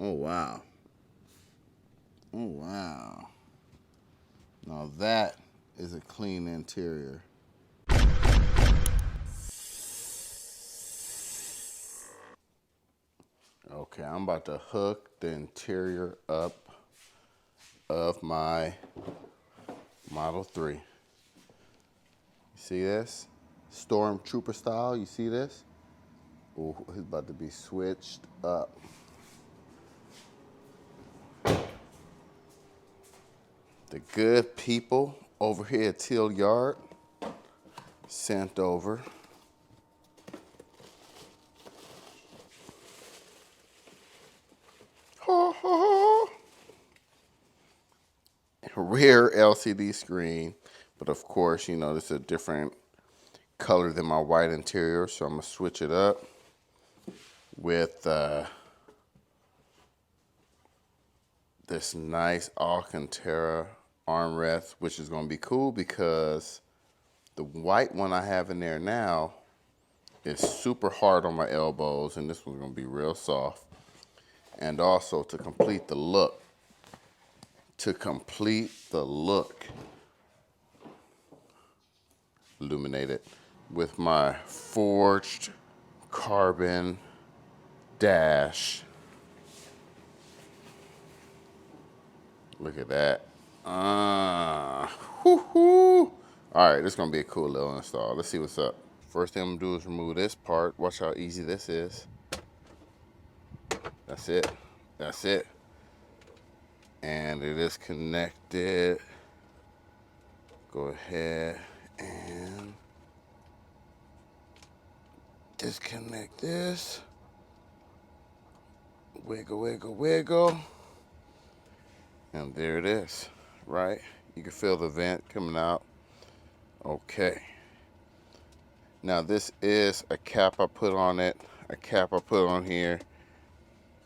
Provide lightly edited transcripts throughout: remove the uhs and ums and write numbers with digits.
Oh, wow. Oh, wow. Now that is a clean interior. Okay, I'm about to hook the interior up of my Model 3. You see this? Stormtrooper style, you see this? Ooh, it's about to be switched up. The good people over here at Tlyard sent over rear LCD screen, but of course, you know, this is a different color than my white interior, so I'm gonna switch it up with this nice alcantara armrest, which is gonna be cool because the white one I have in there now is super hard on my elbows, and this one's gonna be real soft. And also to complete the look, illuminated with my forged carbon dash. Look at that. Whoo-hoo. All right, this is gonna be a cool little install. Let's see what's up. First thing I'm gonna do is remove this part. Watch how easy this is. That's it. That's it. And it is connected. Go ahead and disconnect this. Wiggle, wiggle, wiggle. And there it is, right? You can feel the vent coming out. Okay. Now this is a cap I put on it, a cap I put on here.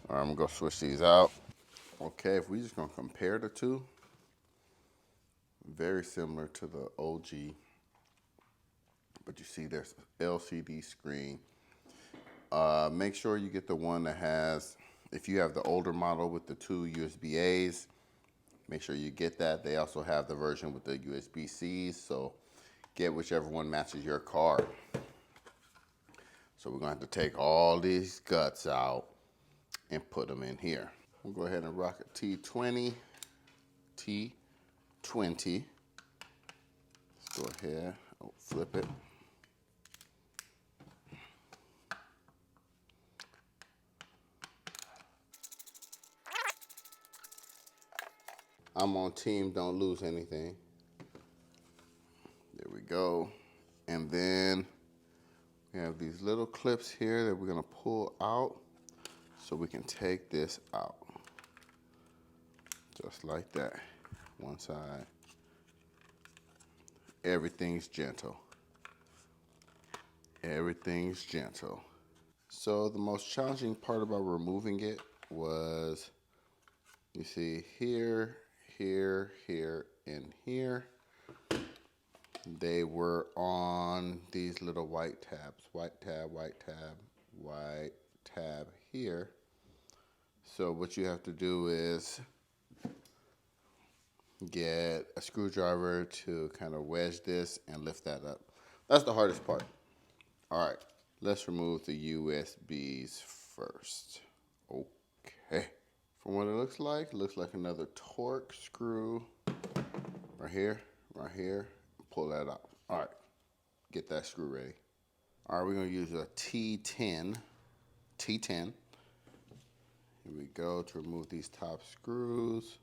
All right, I'm gonna go switch these out. Okay, if we just gonna compare the two, very similar to the OG, but you see there's an LCD screen. Make sure you get the one that has, if you have the older model with the two USB-A's, make sure you get that. They also have the version with the USB-C's, so get whichever one matches your card. So we're gonna have to take all these guts out and put them in here. We'll go ahead and rock a T20. T20. Let's go ahead, flip it. I'm on team don't lose anything. There we go. And then we have these little clips here that we're gonna pull out so we can take this out. Just like that. One side. Everything's gentle. Everything's gentle. So the most challenging part about removing it was, you see here, here, here, and here. They were on these little white tabs. White tab, white tab, white tab here. So what you have to do is get a screwdriver to kind of wedge this and lift that up. That's the hardest part. All right, let's remove the USBs first. Okay. From what it looks like another Torx screw right here, right here. Pull that out. All right, get that screw ready. All right, we're gonna use a T10. Here we go to remove these top screws.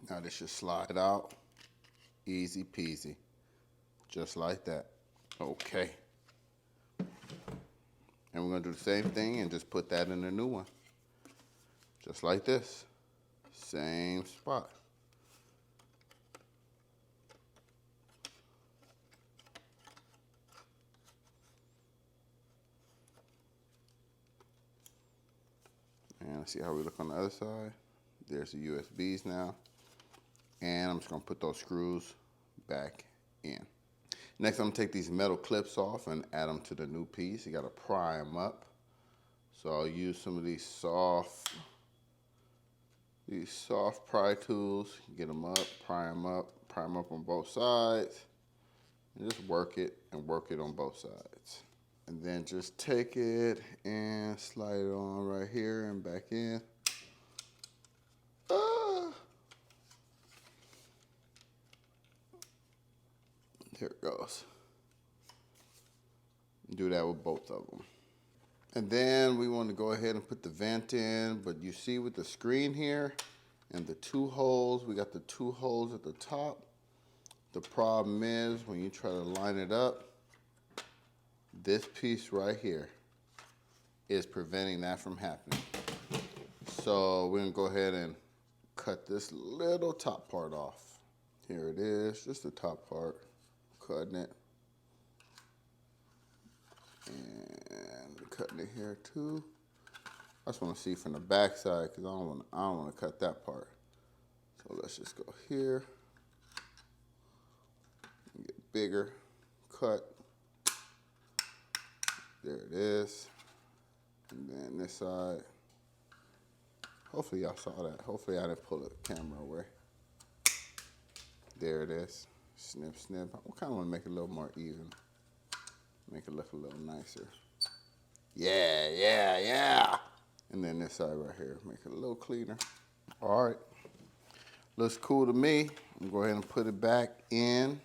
Now this should slide out. Easy peasy. Just like that. Okay. And we're gonna do the same thing and just put that in the new one. Just like this. Same spot. And let's see how we look on the other side. There's the USBs now. And I'm just gonna put those screws back in. Next, I'm gonna take these metal clips off and add them to the new piece. You gotta pry them up. So I'll use some of these soft pry tools. Get them up, pry them up on both sides. And just work it on both sides. And then just take it and slide it on right here and back in. There it goes. Do that with both of them. And then we want to go ahead and put the vent in, but you see with the screen here and the two holes, we got the two holes at the top. The problem is when you try to line it up, this piece right here is preventing that from happening. So we're gonna go ahead and cut this little top part off. Here it is, just the top part, cutting it. And cutting it here too. I just want to see from the back side because I don't want to cut that part. So let's just go here. Get bigger. Cut. There it is. And then this side. Hopefully y'all saw that. Hopefully I didn't pull the camera away. There it is. Snip, snip. I kind of want to make it a little more even. Make it look a little nicer. Yeah, yeah, yeah. And then this side right here, make it a little cleaner. All right, looks cool to me. I'm gonna go ahead and put it back in.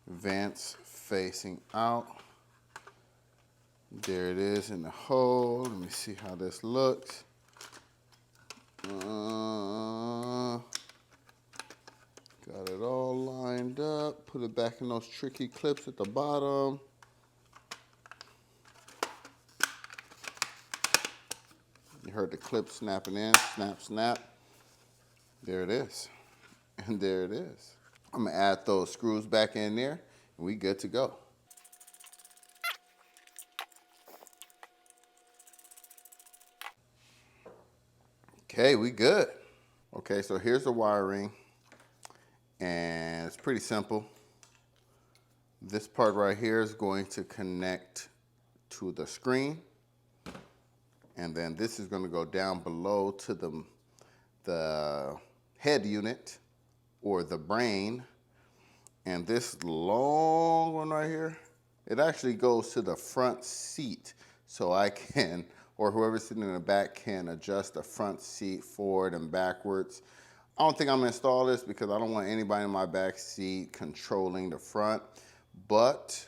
Vents facing out. There it is in the hole. Let me see how this looks. Got it all lined up. Put it back in those tricky clips at the bottom. You heard the clip snapping in, snap, snap. There it is. And there it is. I'm gonna add those screws back in there and we good to go. Okay, we good. Okay, so here's the wiring. And it's pretty simple. This part right here is going to connect to the screen. And then this is going to go down below to the head unit or the brain. And this long one right here, it actually goes to the front seat. So I can, or whoever's sitting in the back can adjust the front seat forward and backwards. I don't think I'm gonna install this because I don't want anybody in my back seat controlling the front. But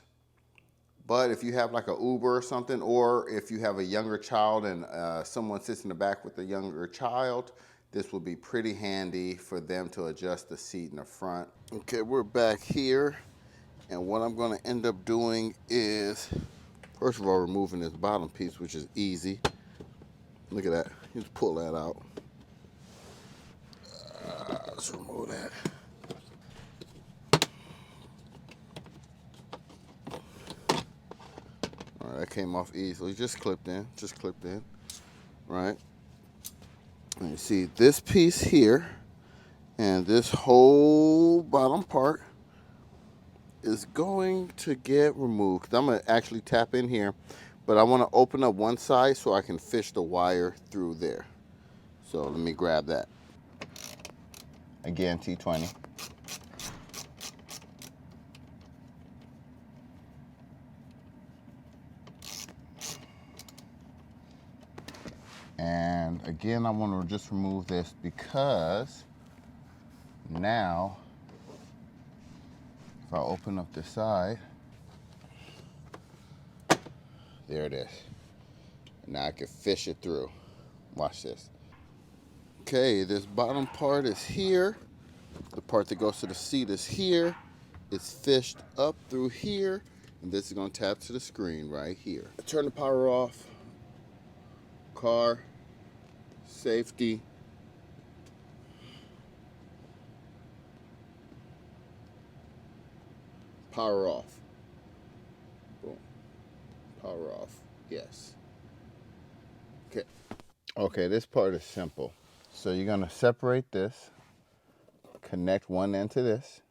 if you have like an Uber or something, or if you have a younger child and someone sits in the back with a younger child, this will be pretty handy for them to adjust the seat in the front. Okay, we're back here. And what I'm gonna end up doing is, first of all, removing this bottom piece, which is easy. Look at that, you just pull that out. Let's remove that. All right, that came off easily. Just clipped in, right? And you see this piece here and this whole bottom part is going to get removed. I'm gonna actually tap in here, but I wanna open up one side so I can fish the wire through there. So let me grab that. Again, T20. And again, I want to just remove this because now, if I open up the side, there it is. Now I can fish it through. Watch this. Okay, this bottom part is here. The part that goes to the seat is here. It's fished up through here. And this is going to tap to the screen right here. Turn the power off. Car. Safety. Power off. Boom. Power off. Yes. Okay. Okay, this part is simple. So you're going to separate this, connect one end to this,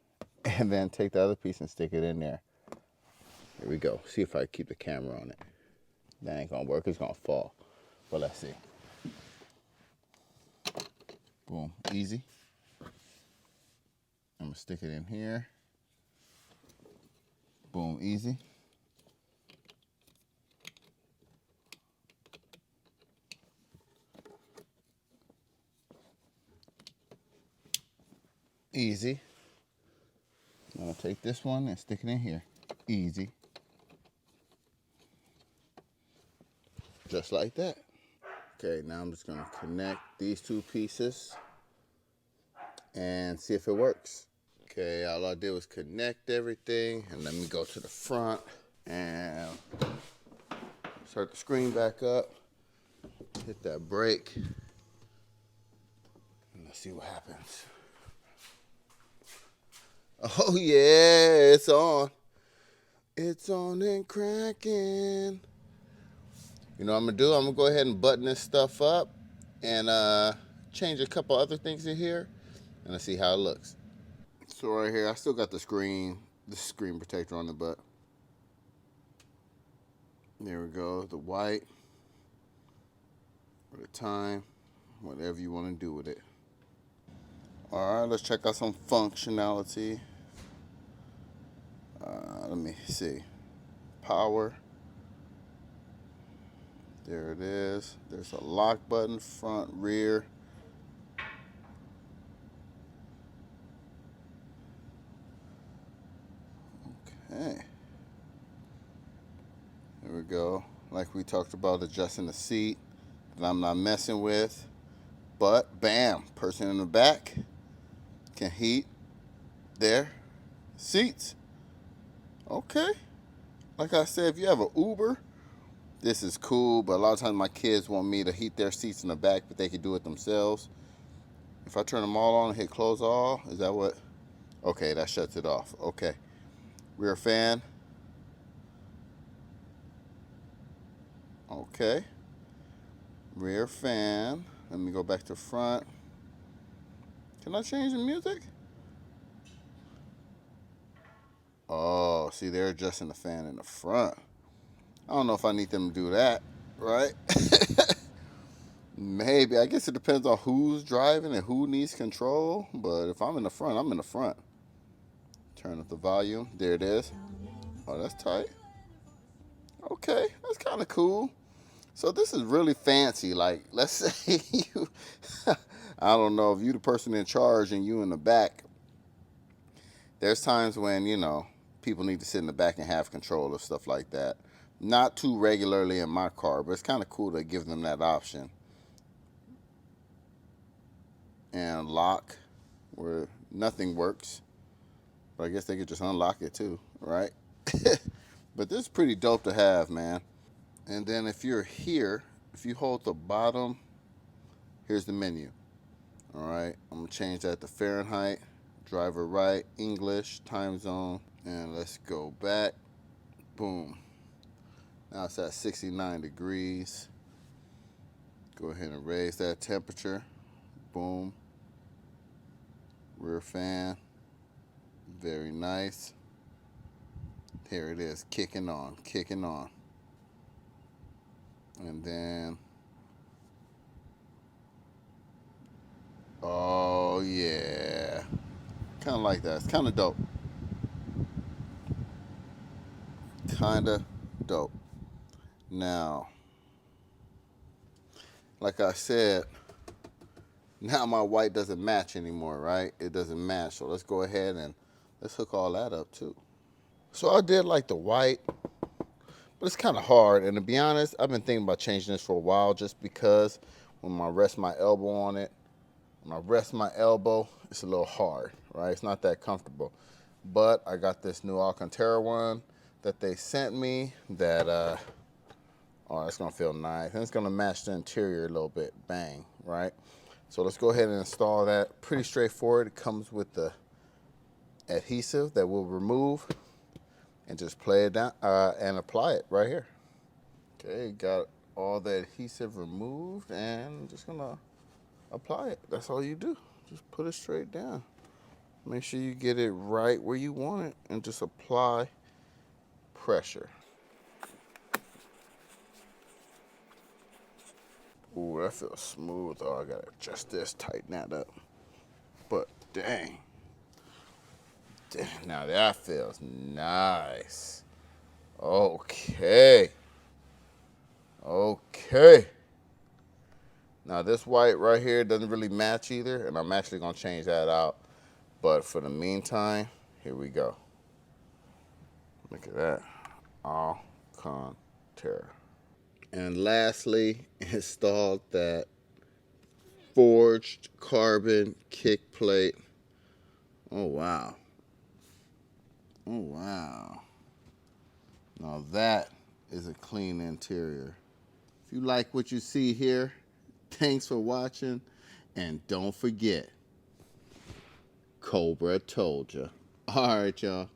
and then take the other piece and stick it in there. Here we go. See if I keep the camera on it. That ain't gonna work, it's gonna fall. But let's see. Boom, easy. I'm gonna stick it in here. Boom, easy. Easy. I'm gonna take this one and stick it in here. Easy. Just like that. Okay, now I'm just gonna connect these two pieces and see if it works. Okay, all I did was connect everything, and let me go to the front and start the screen back up. Hit that brake, and let's see what happens. Oh yeah, it's on. It's on and cracking. You know what I'm gonna do? I'm gonna go ahead and button this stuff up and change a couple other things in here, and let's see how it looks. So right here, I still got the screen protector on the butt. There we go, the white, or the time, whatever you want to do with it. All right, let's check out some functionality. Let me see. Power. There it is. There's a lock button, front, rear. Okay. There we go. Like we talked about, adjusting the seat that I'm not messing with. But bam, person in the back can heat their seats. Okay. Like I said, if you have an Uber, this is cool, but a lot of times my kids want me to heat their seats in the back, but they can do it themselves. If I turn them all on and hit close all, is that what? Okay, that shuts it off. Okay. Rear fan. Okay. Rear fan. Let me go back to front. Can I change the music? Oh, see, they're adjusting the fan in the front. I don't know if I need them to do that, right? Maybe. I guess it depends on who's driving and who needs control. But if I'm in the front, I'm in the front. Turn up the volume. There it is. Oh, that's tight. Okay, that's kind of cool. So this is really fancy. Like, let's say you, I don't know, if you the person in charge and you in the back, there's times when, you know, people need to sit in the back and have control of stuff like that. Not too regularly in my car, but it's kind of cool to give them that option. And lock, where nothing works. But I guess they could just unlock it too, right? But this is pretty dope to have, man. And then if you're here, if you hold the bottom, here's the menu. All right, I'm gonna change that to Fahrenheit, driver right, English, time zone, and let's go back. Boom. Now it's at 69 degrees. Go ahead and raise that temperature. Boom. Rear fan. Very nice. Here it is, kicking on, kicking on. And then, oh yeah. Kind of like that. It's kind of dope. Kind of dope. Now, like I said, now my white doesn't match anymore, right? It doesn't match. So let's go ahead and let's hook all that up too. So I did like the white, but it's kind of hard. And to be honest, I've been thinking about changing this for a while just because when I rest my elbow on it, when I rest my elbow, it's a little hard, right? It's not that comfortable. But I got this new Alcantara one that they sent me that, oh, it's gonna feel nice. And it's gonna match the interior a little bit, bang, right? So let's go ahead and install that. Pretty straightforward. It comes with the adhesive that we'll remove and just play it down and apply it right here. Okay, got all the adhesive removed and just gonna apply it. That's all you do. Just put it straight down. Make sure you get it right where you want it and just apply pressure. Ooh, that feels smooth. Oh, I gotta adjust this, tighten that up. But dang. Now that feels nice. Okay. Okay. Now this white right here doesn't really match either, and I'm actually gonna change that out. But for the meantime, here we go. Look at that. Alcantara. And lastly, installed that forged carbon kick plate. Oh wow. Oh wow. Now that is a clean interior. If you like what you see here, thanks for watching, and don't forget, Cobra told ya. All right, y'all.